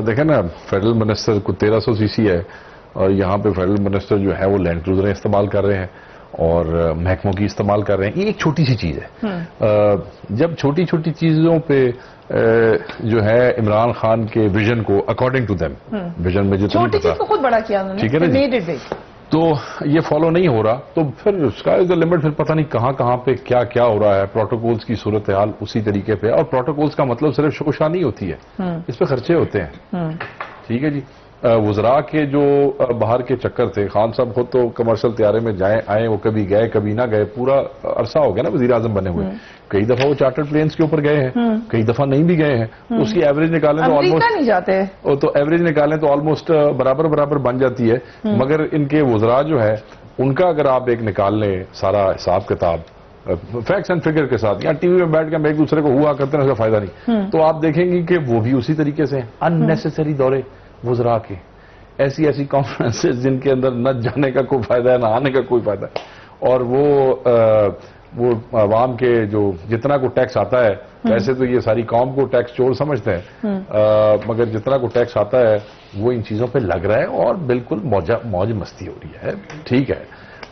دیکھیں نا, فیڈرل منسٹر کو 1300 سی سی ہے, اور یہاں پہ فیڈرل منسٹر جو ہے وہ لینڈ کروزریں استعمال کر رہے ہیں اور محکموں کی استعمال کر رہے ہیں. یہ ایک چھوٹی سی چیز ہے. جب چھوٹی چھوٹی چیزوں پہ جو ہے عمران خان کے ویژن کو اکارڈنگ ٹو دیم, ویژن میں جو چھوٹی چیز کو خود بڑا کیا انہوں نے, ٹھیک ہے نا, تو یہ فالو نہیں ہو رہا, تو پھر اسکائی از دا لمٹ. پھر پتہ نہیں کہاں کہاں پہ کیا کیا ہو رہا ہے. پروٹوکولز کی صورتحال اسی طریقے پہ, اور پروٹوکولز کا مطلب صرف شوشا نہیں ہوتی ہے, اس پہ خرچے ہوتے ہیں. ٹھیک ہے جی. وزراء کے جو باہر کے چکر تھے, خان صاحب خود تو کمرشل طیارے میں آئے, وہ کبھی گئے کبھی نہ گئے, پورا عرصہ ہو گیا نا وزیر اعظم بنے ہوئے. کئی دفعہ وہ چارٹرڈ پلینز کے اوپر گئے ہیں, کئی دفعہ نہیں بھی گئے ہیں. اس کی ایوریج نکالیں تو آلموسٹ نہیں جاتے, تو ایوریج نکالیں تو آلموسٹ برابر بن جاتی ہے. مگر ان کے وزراء جو ہے ان کا اگر آپ ایک نکال لیں سارا حساب کتاب فیکٹس اینڈ فگر کے ساتھ, یا ٹی وی میں بیٹھ کے ہم ایک دوسرے کو ہوا کرتے ہیں, اس کا فائدہ نہیں, تو آپ دیکھیں گے کہ وہ بھی اسی طریقے سے اننیسیسری دورے وزراء کے, ایسی کانفرنسز جن کے اندر نہ جانے کا کوئی فائدہ ہے نہ آنے کا کوئی فائدہ ہے. اور وہ عوام کے جو جتنا کو ٹیکس آتا ہے, ویسے تو یہ ساری قوم کو ٹیکس چور سمجھتے ہیں, مگر جتنا کو ٹیکس آتا ہے وہ ان چیزوں پہ لگ رہا ہے اور بالکل موج مستی ہو رہی ہے. ٹھیک ہے.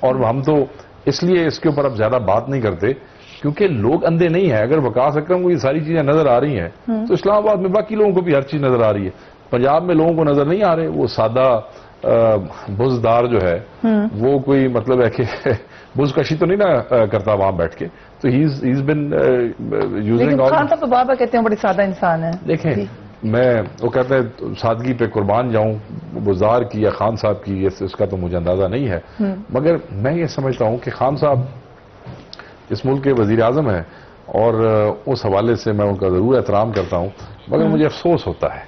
اور ہم تو اس لیے اس کے اوپر اب زیادہ بات نہیں کرتے کیونکہ لوگ اندھے نہیں ہیں. اگر وقاص اکرم کو یہ ساری چیزیں نظر آ رہی ہیں تو اسلام آباد میں باقی لوگوں کو بھی ہر چیز نظر آ رہی ہے. پنجاب میں لوگوں کو نظر نہیں آ رہے. وہ سادہ بزدار جو ہے وہ کوئی مطلب ہے کہ بز کشی تو نہیں نہ کرتا وہاں بیٹھ کے, تو he's been using all. Khan صاحب تو بابا کہتے ہیں بڑے سادہ انسان ہیں. دیکھیں, وہ کہتے ہیں سادگی پہ قربان جاؤں, بزدار کی یا خان صاحب کی اس کا تو مجھے اندازہ نہیں ہے. مگر میں یہ سمجھتا ہوں کہ خان صاحب اس ملک کے وزیر اعظم ہیں اور اس حوالے سے میں ان کا ضرور احترام کرتا ہوں. مگر مجھے افسوس ہوتا ہے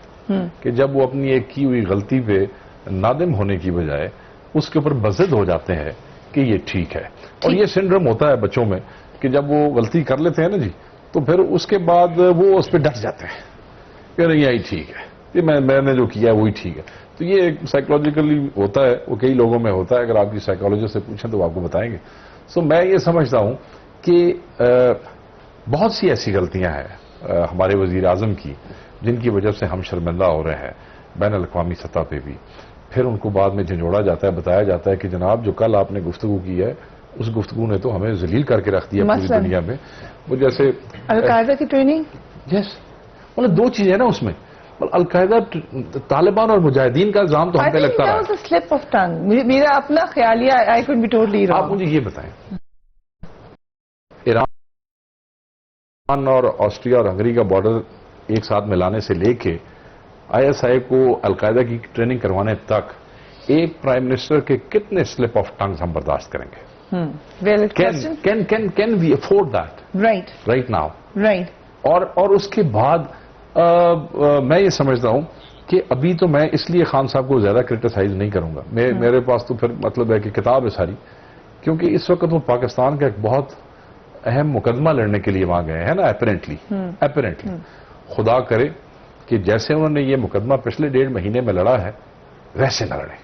کہ جب وہ اپنی ایک کی ہوئی غلطی پہ نادم ہونے کی بجائے اس کے اوپر بزد ہو جاتے ہیں کہ یہ ٹھیک ہے. اور یہ سنڈروم ہوتا ہے بچوں میں کہ جب وہ غلطی کر لیتے ہیں نا جی, تو پھر اس کے بعد وہ اس پہ ڈٹ جاتے ہیں کہ نہیں یہی ٹھیک ہے, یہ میں نے جو کیا ہے وہی ٹھیک ہے. تو یہ ایک سائیکولوجیکلی ہوتا ہے, وہ کئی لوگوں میں ہوتا ہے. اگر آپ کی سائیکولوجسٹ سے پوچھیں تو آپ کو بتائیں گے. سو میں یہ سمجھتا ہوں کہ بہت سی ایسی غلطیاں ہیں ہمارے وزیر اعظم کی جن کی وجہ سے ہم شرمندہ ہو رہے ہیں بین الاقوامی سطح پہ بھی. پھر ان کو بعد میں جھنجھوڑا جاتا ہے, بتایا جاتا ہے کہ جناب جو کل آپ نے گفتگو کی ہے اس گفتگو نے تو ہمیں ذلیل کر کے رکھ دیا پوری دنیا میں. وہ جیسے القاعدہ کی ٹریننگ, یس, مطلب دو چیزیں ہیں نا اس میں. القاعدہ طالبان اور مجاہدین کا الزام تو ہم پہ لگتا رہا. سلپ آف ٹنگ, میرا اپنا خیالیہ, I could be totally wrong. آپ مجھے یہ بتائیں, ایران اور آسٹریا اور ہنگری کا بارڈر ایک ساتھ ملانے سے لے کے ISI کو القاعدہ کی ٹریننگ کروانے تک ایک پرائم منسٹر کے کتنے سلپ آف ٹنگز ہم برداشت کریں گے؟ Can we afford that right now? اور اس کے بعد میں یہ سمجھتا ہوں کہ ابھی تو میں اس لیے خان صاحب کو زیادہ کرٹیسائز نہیں کروں گا. میرے پاس تو پھر مطلب ہے کہ کتاب ہے ساری, کیونکہ اس وقت وہ پاکستان کا ایک بہت اہم مقدمہ لڑنے کے لیے وہاں گئے ہیں نا اپیرنٹلی. خدا کرے کہ جیسے انہوں نے یہ مقدمہ پچھلے 1.5 مہینے میں لڑا ہے ویسے نہ لڑیں.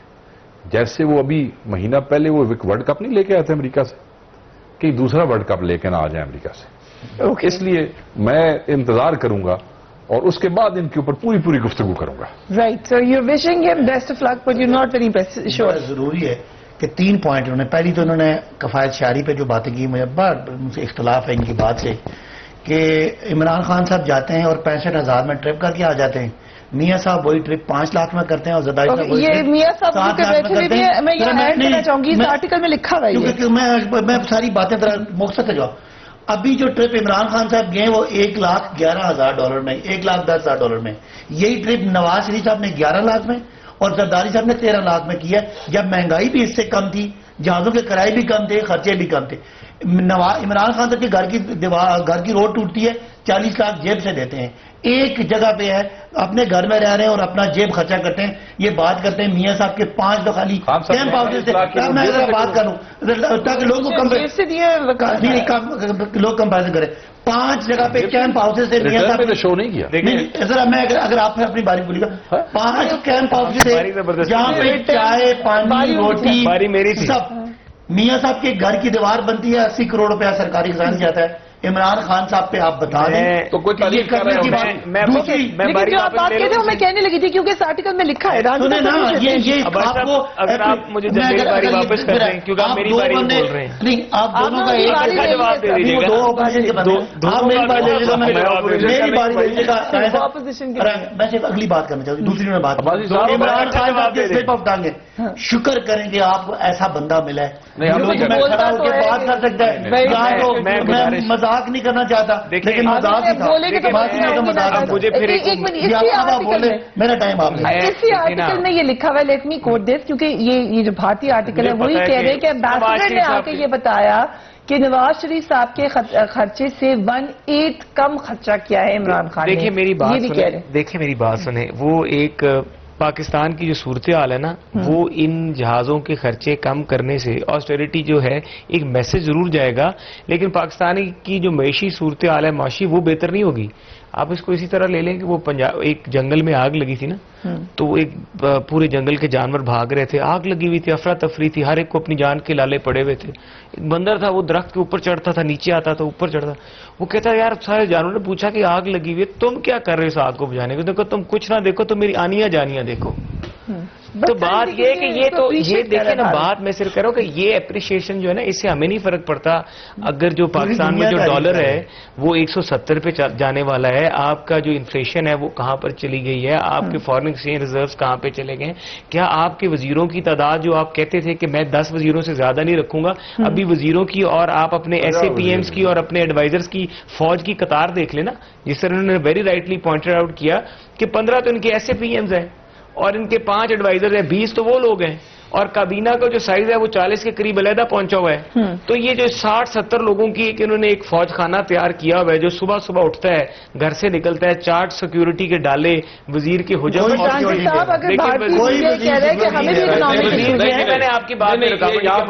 جیسے وہ ابھی مہینہ پہلے وہ ورلڈ کپ نہیں لے کے آئے تھے امریکہ سے, کہ دوسرا ورلڈ کپ لے کے نہ آ جائیں امریکہ سے. Okay. اس لیے میں انتظار کروں گا اور اس کے بعد ان کے اوپر پوری گفتگو کروں گا. Right. So you're wishing him best of luck, but you're not very sure. بڑا ضروری ہے کہ 3 پوائنٹ انہوں نے. پہلی تو انہوں نے کفایت شعری پہ جو باتیں کی, مجھے بڑا ان سے اختلاف ہے ان کی بات سے, کہ عمران خان صاحب جاتے ہیں اور 65,000 میں ٹرپ کر کے آ جاتے ہیں. میاں صاحب وہی ٹرپ 5 لاکھ میں کرتے ہیں اور زرداری صاحب وہی یہ ٹرپ میاں صاحب 7 کے لاکھ بیٹھے ہوئے بھی ہیں. میں یہ ایڈ کرنا چاہوں گی, اس آرٹیکل میں لکھا ہوا ہے یہ. کیونکہ میں ساری باتیں ذرا مختصر کر جاؤں. ابھی جو ٹرپ عمران خان صاحب گئے وہ $1,11,000 میں, $1,10,000 میں. یہی ٹرپ نواز شریف صاحب نے 11 لاکھ میں اور زرداری صاحب نے 13 لاکھ میں کیا, جب مہنگائی بھی اس سے کم تھی, جہازوں کے کرائے بھی کم تھے, خرچے بھی کم تھے. عمران خان صاحب کے گھر کی روڈ ٹوٹتی ہے, 40 لاکھ جیب سے دیتے ہیں. ایک جگہ پہ ہے, اپنے گھر میں رہ رہے ہیں اور اپنا جیب خرچہ کرتے ہیں. یہ بات کرتے ہیں میاں صاحب کے 5 خالی کیمپ ہاؤسز سے. میں بات کروں تاکہ لوگوں لوگ کمپیرزن کریں. 5 جگہ پہ کیمپ ہاؤسز سے میاں صاحب نے شو نہیں کیا. ذرا میں اگر آپ اپنی باری بولی گا, 5 کیمپ ہاؤسز سے جہاں پہ چائے پانی روٹی سب. میاں صاحب کے گھر کی دیوار بنتی ہے, 80 کروڑ روپیہ سرکاری خزانہ جاتا ہے. عمران خان صاحب پہ آپ بتا دیں تو کوئی تعریف کر رہے ہو. دوسری لیکن جو آپ بات کہتے ہو میں کہنے لگی تھی کیونکہ اس آرٹیکل میں لکھا ہے. سنیں نا, یہ آپ کو اگر آپ مجھے میری باری واپس کر دیں کیونکہ آپ میری باری بول رہے ہیں. نہیں, آپ دونوں کا ایک جواب دے دیجیے گا. 2 اپوزیشن کے بندے, آپ میری باری لے لیجیے گا, میری باری لے لیجیے گا. اپوزیشن کے میں صرف اگلی بات کرنا چاہوں گی, دوسری میں بات. عمران خان صاحب کے سلپ آف ٹنگ ہے, شکر کریں کہ آپ کو ایسا بندہ ملا ہے جو کھڑا ہو کے بات کر سکتا ہے. میں مذاق نہیں کرنا چاہتا لیکن مذاق ہی تھا. مجھے پھر میرا ٹائم آپ نے اسی آرٹیکل میں یہ لکھا ہوا ہے. لیٹ می کوٹ دس, کیونکہ یہ جو بھارتی آرٹیکل ہے وہی کہہ رہے ہیں کہ ایمبیسڈر نے آ کے یہ بتایا کہ نواز شریف صاحب کے خرچے سے 1/8 کم خرچہ کیا ہے عمران خان نے. دیکھیں میری بات سنیں, وہ ایک پاکستان کی جو صورتحال ہے نا, وہ ان جہازوں کے خرچے کم کرنے سے آسٹیریٹی جو ہے ایک میسج ضرور جائے گا, لیکن پاکستانی کی جو معیشی صورتحال ہے معاشی وہ بہتر نہیں ہوگی. آپ اس کو اسی طرح لے لیں کہ وہ ایک جنگل میں آگ لگی تھی نا, تو ایک پورے جنگل کے جانور بھاگ رہے تھے, آگ لگی ہوئی تھی, افراتفری تھی, ہر ایک کو اپنی جان کے لالے پڑے ہوئے تھے. ایک بندر تھا, وہ درخت کے اوپر چڑھتا تھا, نیچے آتا تھا, اوپر چڑھتا. وہ کہتا ہے یار سارے جانوروں نے پوچھا کہ آگ لگی ہوئی ہے, تم کیا کر رہے ہو اس آگ کو بجھانے کو؟ دیکھو تم کچھ نہ دیکھو, تو میری آنیاں جانیاں دیکھو. تو بات یہ ہے کہ یہ دیکھیں نا, بات میں صرف کہہ رہا ہوں کہ یہ اپریشیشن جو ہے نا, اس سے ہمیں نہیں فرق پڑتا اگر جو پاکستان میں جو ڈالر ہے وہ 170 پہ جانے والا ہے, آپ کا جو انفلیشن ہے وہ کہاں پر چلی گئی ہے, آپ کے فارن ایکسچینج ریزروز کہاں پہ چلے گئے. کیا آپ کے وزیروں کی تعداد جو آپ کہتے تھے کہ میں 10 وزیروں سے زیادہ نہیں رکھوں گا, ابھی وزیروں کی اور آپ اپنے ایس اے پی ایمز کی اور اپنے ایڈوائزرز کی فوج کی قطار دیکھ لینا, جس طرح انہوں نے ویری رائٹلی پوائنٹڈ آؤٹ کیا کہ 15 تو ان کے ایس اے پی ایمز ہیں اور ان کے 5 ایڈوائزر ہیں, 20 تو وہ لوگ ہیں, اور کابینہ کا جو سائز ہے وہ 40 کے قریب علیحدہ پہنچا ہوا ہے. تو یہ جو 60-70 لوگوں کی ایک انہوں نے ایک فوج خانہ تیار کیا ہوا ہے, جو صبح صبح اٹھتا ہے, گھر سے نکلتا ہے, چارٹ سیکیورٹی کے ڈالے, وزیر کے حجم. میں نے آپ کی بات میں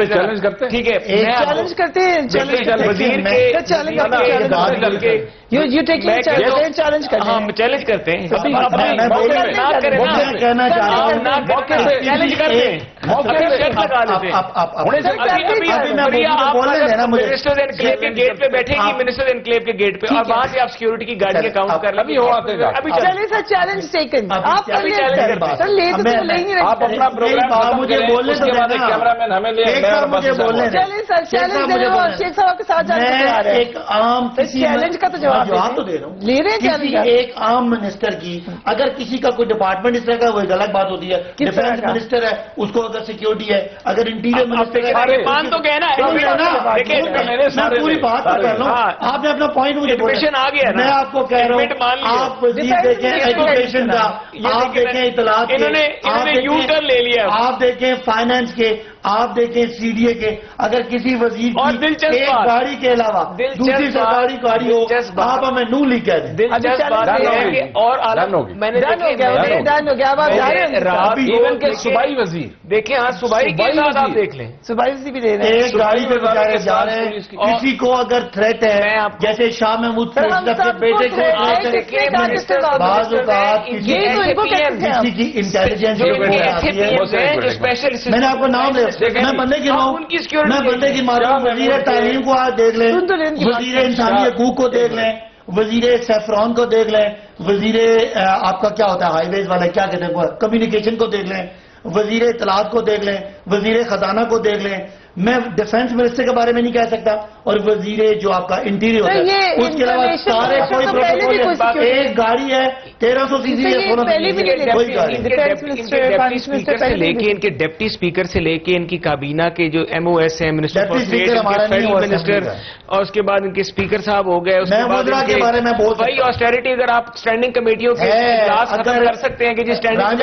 چیلنج کرتے ٹھیک ہے, چیلنج کرتے ہیں, وزیر چیلنج کرتے ہیں. گیٹ پہ بیٹھے گی, منسٹر انکلیو کے گیٹ پہ, اور وہاں سے آپ سیکورٹی کی گاڑی اکاؤنٹ کر لیں. چیلنج ٹیکن, آپ اپنا پروگرام مجھے بولنے سے کیمرہ مین ہمیں لے شیخ صاحب کے ساتھ ایک عام چیلنج کا تو جواب تو دے رہا ہوں. لے رہے ہیں ایک عام منسٹر کی, اگر کسی کا کوئی ڈپارٹمنٹ اس طرح کا, وہ ایک الگ بات ہوتی ہے. ڈیفینس منسٹر ہے, اس کو اگر سیکیورٹی ہے, اگر انٹیریئر منسٹر ہے, تو کہنا میں پوری بات کر رہا ہوں. آپ نے اپنا پوائنٹ مجھے آ گیا, میں آپ کو کہہ رہا ہوں, آپ وزیر دیکھیں ایجوکیشن کا, آپ دیکھیں اطلاعات کے, لے لیا, آپ دیکھیں فائنانس کے, آپ دیکھیں سی ڈی اے کے. اگر کسی وزیر کی ایک گاڑی کے علاوہ دوسری سرکاری گاڑی ہو, آپ ہمیں نو لکھ کہہ دیں. اور میں نے ایون کے صوبائی وزیر دیکھیں, ہاں صوبائی کے ساتھ آپ دیکھ لیں, صوبائی بھی دے رہے ہیں. ایک گاڑی پہ بچارے جا رہے ہیں, کسی کو اگر تھریٹ ہے, جیسے شاہ محمود کے بیٹے کو بعض اوقات کسی کی انٹیلیجنس جو اسپیشل میں نے آپ کو نام لے میں بندے گنواؤں، میں بندے کی ماروں، وزیر تعلیم کو آج دیکھ لیں، وزیر انسانی حقوق کو دیکھ لیں، وزیر سیفران کو دیکھ لیں، وزیر آپ کا کیا ہوتا ہے ہائی ویز والا کیا کہتے ہیں کمیونیکیشن کو دیکھ لیں، وزیر اطلاعات کو دیکھ لیں، وزیر خزانہ کو دیکھ لیں، میں ڈیفنس منسٹر کے بارے میں نہیں کہہ سکتا، اور وزیر جو آپ کا انٹیریئر ہوتا ہے اس کے علاوہ سارے کوئی پروٹوکول، ایک گاڑی ہے 1300 سی سی کوئی گاڑی اسپیکر سے لے کے ان کے ڈپٹی اسپیکر سے لے کے ان کی کابینہ کے جو ایم او ایس ہیں منسٹر منسٹر اور اس کے بعد ان کے اسپیکر صاحب ہو گئے، اس کے بعد کے بارے میں بہت بھائی آسٹیریٹی اگر آپ اسٹینڈنگ کمیٹیوں کے اجلاس ختم کر سکتے ہیں کہ جی اسٹینڈنگ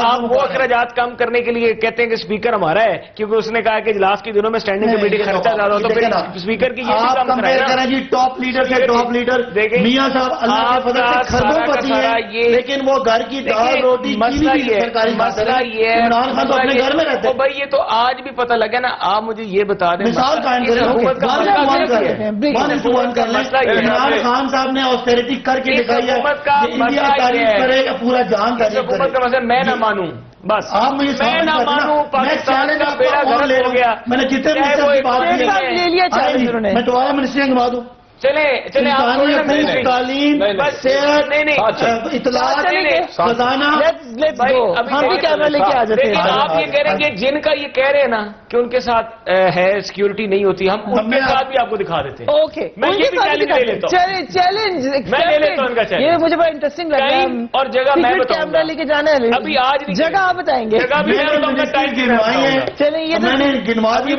آپ وہ اخراجات کم کرنے کے لیے کہتے ہیں کہ اسپیکر ہمارا ہے کیونکہ اس نے کہا کہ اجلاس کے دنوں میں اسٹینڈنگ کمیٹی خرچہ زیادہ ہو تو پھر اسپیکر کی یہ کام کریں جی ٹاپ لیڈر سے ٹاپ لیڈر میاں صاحب اللہ کے فضل سے خربوں پتی ہے لیکن وہ گھر کی دال روٹی مسئلہ یہ ہے عمران خان تو اپنے گھر میں رہتے ہیں بھائی یہ تو آج بھی پتہ لگا نا آپ مجھے یہ بتا دیں مثال قائم کریں عمران خان صاحب نے آسٹیریٹی کر کے دکھائی ہے انڈیا تعریف کرے یا پورا جہان تعریف کرے حکومت کا مسئلہ میں نہ مانوں بس آپ مجھے میں نہ مانوں پاکستان کا بیڑا غرق ہو گیا میں نے جتنے منسٹر کی بات کی میں دوبارہ منسٹریاں گنوا دوں چلیں آپ تعلیم صحت اطلاعات خزانہ ہم بھی کیمرہ لے کے آ جاتے ہیں آپ یہ کہہ رہے ہیں کہ جن کا یہ کہہ رہے ہیں نا کہ ان کے ساتھ ہے سیکیورٹی نہیں ہوتی ہم ان کے ساتھ بھی آپ کو دکھا دیتے ہیں اوکے میں یہ بھی چیلنج لے لیتا ہوں چیلنج میں لے لیتا ہوں ان کا چیلنج یہ مجھے بڑا انٹرسٹنگ لگ رہا ہے اور جگہ میں بتاؤں کیمرہ لے کے جانا ہے ابھی آج جگہ آپ بتائیں گے جگہ بھی میں بتاؤں گا ٹائم گنوائی ہے چلیں یہ میں نے گنوا دی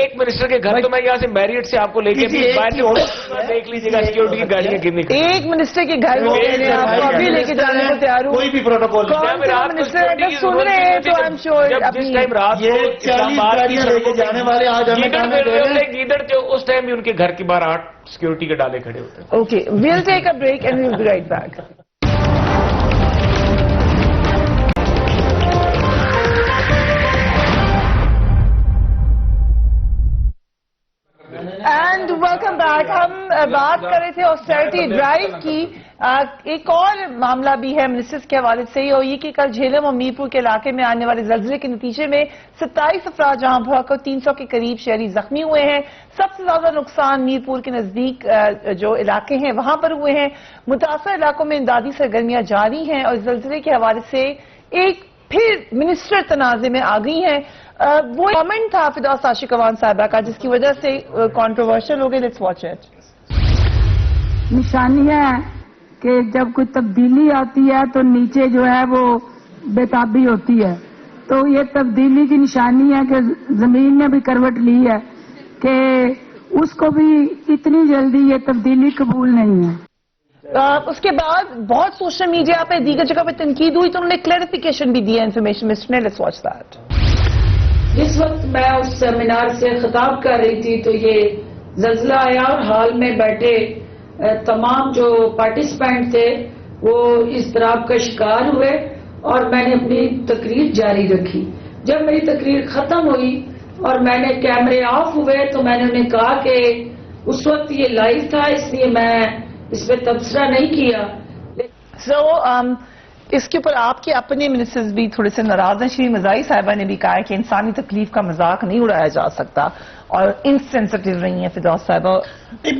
ایک منسٹر کے گھر تو میں یہاں سے میریٹ سے آپ کو لے کے دیکھ لیجیے گا سیکورٹی کی گاڑیاں کتنی ایک منسٹر کے گھر آپ کو ابھی لے کے جانے کو تیار ہوں کوئی بھی پروٹوکول منسٹر اگر سن رہے ہیں تو آئی ایم شیور جس ٹائم رات یہ 40 گاڑیاں لے کے جانے والے آج ہمیں گیدڑ جو اس ٹائم بھی ان کے گھر کے باہر 8 سیکورٹی کے ڈالے کھڑے ہوتے ہیں okay we'll take a break and we'll be right back and welcome back ہم بات کر رہے تھے آسٹیریٹی ڈرائیو کی ایک اور معاملہ بھی ہے منسٹرز کے حوالے سے اور یہ کہ کل جھیلم اور میرپور کے علاقے میں آنے والے زلزلے کے نتیجے میں 27 افراد جہاں بھڑک اور 300 کے قریب شہری زخمی ہوئے ہیں سب سے زیادہ نقصان میرپور کے نزدیک جو علاقے ہیں وہاں پر ہوئے ہیں متاثرہ علاقوں میں امدادی سرگرمیاں جاری ہیں اور زلزلے کے حوالے سے ایک پھر منسٹر تنازع میں آ گئی ہیں وہ کامنٹ تھا فردوس عاشقوان صاحبہ کا جس کی وجہ سے کنٹروورشل ہو گئے لیٹس واچ اٹ نشانی ہے کہ جب کوئی تبدیلی آتی ہے تو نیچے جو ہے وہ بےتابی ہوتی ہے تو یہ تبدیلی کی نشانی ہے کہ زمین نے بھی کروٹ لی ہے کہ اس کو بھی اتنی جلدی یہ تبدیلی قبول نہیں ہے اس کے بعد بہت سوشل میڈیا پہ دیگر جگہ پہ تنقید ہوئی تو انہوں نے کلیریفیکیشن بھی دیا انفارمیشن منسٹر نے لیٹس واچ دیٹ جس وقت میں اس سیمینار سے خطاب کر رہی تھی تو یہ زلزلہ آیا اور ہال میں بیٹھے تمام جو پارٹیسپینٹ تھے وہ اضطراب کا شکار ہوئے اور میں نے اپنی تقریر جاری رکھی جب میری تقریر ختم ہوئی اور میں نے کیمرے آف ہوئے تو میں نے انہیں کہا کہ اس وقت یہ لائیو تھا اس لیے میں اس پہ تبصرہ نہیں کیا اس کے اوپر آپ کے اپنے منسٹرز بھی تھوڑے سے ناراض ہیں شری مزاحی صاحبہ نے بھی کہا ہے کہ انسانی تکلیف کا مذاق نہیں اڑایا جا سکتا اور انسینسٹیو رہی ہیں فردوس صاحبہ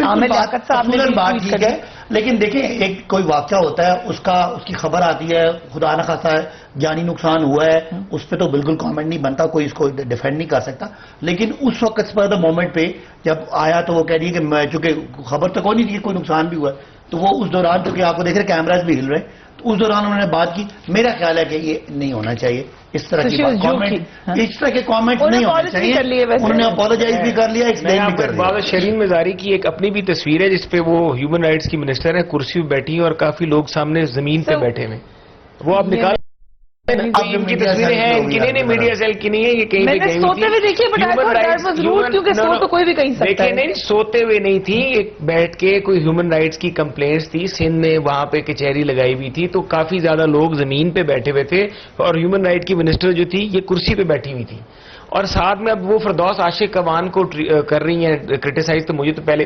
عامر لیاقت صاحب نے بات کی ہے لیکن دیکھیں ایک کوئی واقعہ ہوتا ہے اس کی خبر آتی ہے خدا نہ خاصا جانی نقصان ہوا ہے اس پہ تو بالکل کامنٹ نہیں بنتا کوئی اس کو ڈیفینڈ نہیں کر سکتا لیکن اس وقت پر مومنٹ پہ جب آیا تو وہ کہہ رہی ہے کہ میں چونکہ خبر تو کوئی نہیں تھی کوئی نقصان بھی ہوا ہے تو وہ اس دوران چونکہ آپ کو دیکھ رہے کیمراز بھی ہل رہے ہیں تو اس دوران انہوں نے بات کی میرا خیال ہے کہ یہ نہیں ہونا چاہیے اس طرح کے کامنٹ نہیں ہونا چاہیے انہوں نے اپولوجائز بھی کر لیا ایکسپلین بھی کر لیا شرین مزاری کی ایک اپنی بھی تصویر ہے جس پہ وہ ہیومن رائٹس کی منسٹر ہے کرسی پہ بیٹھی اور کافی لوگ سامنے زمین پہ بیٹھے ہوئے وہ آپ نکال ان کی تصویریں ہیں ان کی نہیں میڈیا سیل کی نہیں ہے یہ کہیں پہ گئی دیکھیں نہیں سوتے ہوئے نہیں تھی بیٹھ کے کوئی ہیومن رائٹس کی کمپلینٹس تھی سندھ میں وہاں پہ کچہری لگائی ہوئی تھی تو کافی زیادہ لوگ زمین پہ بیٹھے ہوئے تھے اور ہیومن رائٹ کی منسٹر جو تھی یہ کرسی پہ بیٹھی ہوئی تھی اور ساتھ میں اب وہ فردوس عاشق عوان کو کر رہی ہیں کرٹیسائز، تو مجھے تو پہلے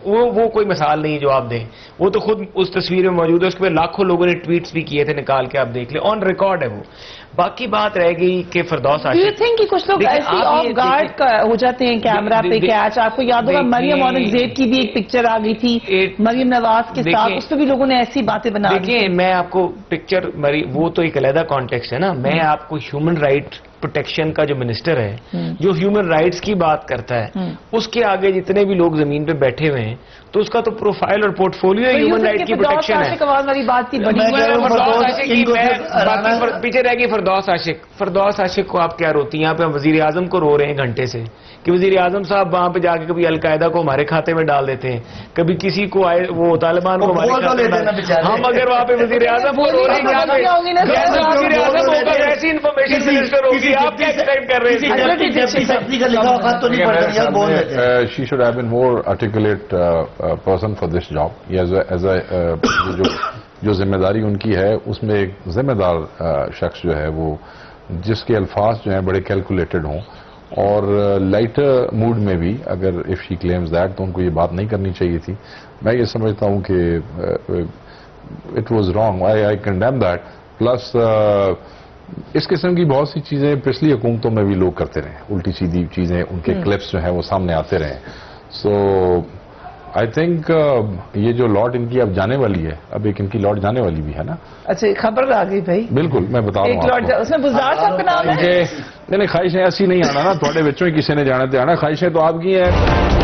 وہ کوئی مثال نہیں جو آپ دیں، وہ تو خود اس تصویر میں موجود ہے، اس پہ لاکھوں لوگوں نے ٹویٹس بھی کیے تھے، نکال کے آپ دیکھ لیں، آن ریکارڈ ہے وہ. باقی بات رہ گئی کہ فردوس ڈو یو عاشق، تھنک کہ کچھ لوگ ایسے آف گارڈ ہو جاتے ہیں کیمرہ پہ کیچ؟ آپ کو یاد ہوگا مریم اورنگزیب کی بھی ایک پکچر آ گئی تھی مریم نواز کے ساتھ، اس پہ بھی لوگوں نے ایسی باتیں بنا دی. دیکھیں میں آپ کو پکچر وہ تو ایک علیحدہ کانٹیکسٹ ہے نا، میں آپ کو ہیومن رائٹ پروٹیکشن کا جو منسٹر ہے جو ہیومن رائٹس کی بات کرتا ہے، اس کے آگے جتنے بھی لوگ زمین پہ بیٹھے ہوئے ہیں تو اس کا تو پروفائل اور پورٹ فولیو ہیومن رائٹ کی پروٹیکشن ہے. والی بات تھی بڑی پیچھے رہ گئی فردوس عاشق. فردوس عاشق کو آپ کیا روتی ہیں؟ یہاں پہ ہم وزیر اعظم کو رو رہے ہیں گھنٹے سے کہ وزیر اعظم صاحب وہاں پہ جا کے کبھی القاعدہ کو ہمارے کھاتے میں ڈال دیتے ہیں، کبھی کسی کو وہ طالبان کو ہمارے کھاتے میں ڈال دیتے ہیں. ہم اگر وہاں پہ وزیر اعظم کو رو رہے ہیں، وزیر اعظم ہوگا ایسی انفارمیشن منسٹر ہوگی، آپ کیا ایکسپیکٹ کر رہے ہیں؟ She should have been more articulate person for this job. جو ذمہ داری ان کی ہے اس میں ایک ذمہ دار شخص جو ہے وہ جس کے الفاظ جو ہیں بڑے کیلکولیٹڈ ہوں اور لائٹر موڈ میں بھی اگر if she claims that تو ان کو یہ بات نہیں کرنی چاہیے تھی. میں یہ سمجھتا ہوں کہ it was wrong. I condemn that. Plus اس قسم کی بہت سی چیزیں پچھلی حکومتوں میں بھی لوگ کرتے رہے، الٹی سیدھی چیزیں، ان کے کلپس جو ہیں وہ سامنے آتے رہے. سو آئی تھنک یہ جو لاٹ ان کی اب جانے والی ہے، اب ایک ان کی لاٹ جانے والی بھی ہے نا. اچھا خبر آ گئی بھائی؟ بالکل میں بتا رہا ہوں اس میں بزدار صاحب کا نام ہے. نہیں خواہشیں ایسی نہیں آنا نا، تھوڑے بچوں ہی کسی نے جانا تھے آنا، خواہشیں تو آپ کی ہیں.